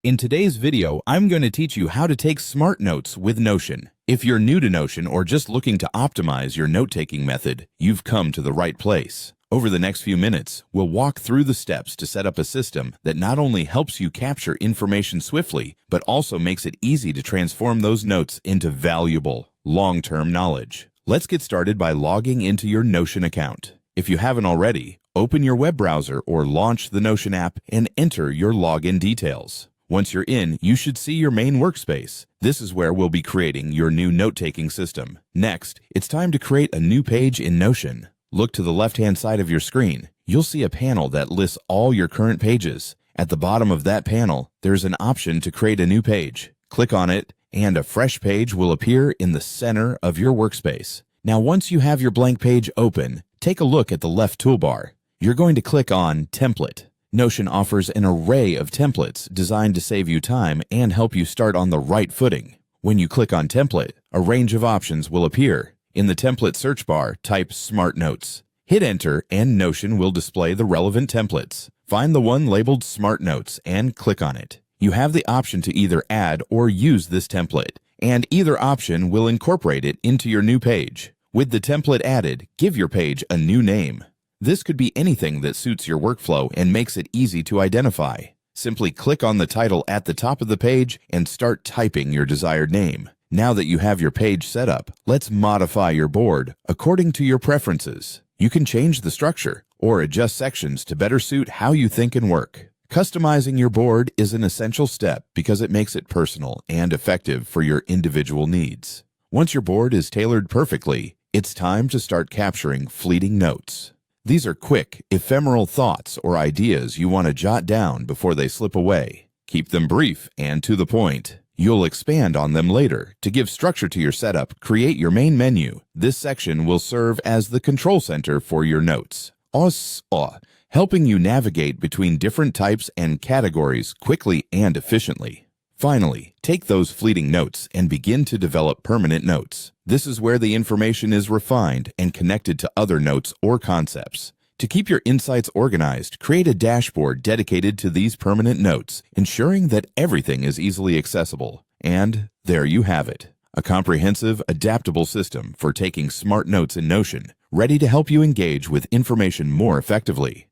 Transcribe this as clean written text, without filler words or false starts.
In today's video, I'm going to teach you how to take smart notes with Notion. If you're new to Notion or just looking to optimize your note-taking method, you've come to the right place. Over the next few minutes, we'll walk through the steps to set up a system that not only helps you capture information swiftly, but also makes it easy to transform those notes into valuable, long-term knowledge. Let's get started by logging into your Notion account. If you haven't already, open your web browser or launch the Notion app and enter your login details. Once you're in, you should see your main workspace. This is where we'll be creating your new note-taking system. Next, it's time to create a new page in Notion. Look to the left-hand side of your screen. You'll see a panel that lists all your current pages. At the bottom of that panel, there's an option to create a new page. Click on it, and a fresh page will appear in the center of your workspace. Now, once you have your blank page open, take a look at the left toolbar. You're going to click on Template. Notion offers an array of templates designed to save you time and help you start on the right footing. When you click on Template, a range of options will appear. In the template search bar, type Smart Notes. Hit Enter and Notion will display the relevant templates. Find the one labeled Smart Notes and click on it. You have the option to either add or use this template, and either option will incorporate it into your new page. With the template added, give your page a new name. This could be anything that suits your workflow and makes it easy to identify. Simply click on the title at the top of the page and start typing your desired name. Now that you have your page set up, let's modify your board according to your preferences. You can change the structure or adjust sections to better suit how you think and work. Customizing your board is an essential step because it makes it personal and effective for your individual needs. Once your board is tailored perfectly, it's time to start capturing fleeting notes. These are quick, ephemeral thoughts or ideas you want to jot down before they slip away. Keep them brief and to the point. You'll expand on them later. To give structure to your setup, create your main menu. This section will serve as the control center for your notes, helping you navigate between different types and categories quickly and efficiently. Finally, take those fleeting notes and begin to develop permanent notes. This is where the information is refined and connected to other notes or concepts. To keep your insights organized, create a dashboard dedicated to these permanent notes, ensuring that everything is easily accessible. And there you have it, a comprehensive, adaptable system for taking smart notes in Notion, ready to help you engage with information more effectively.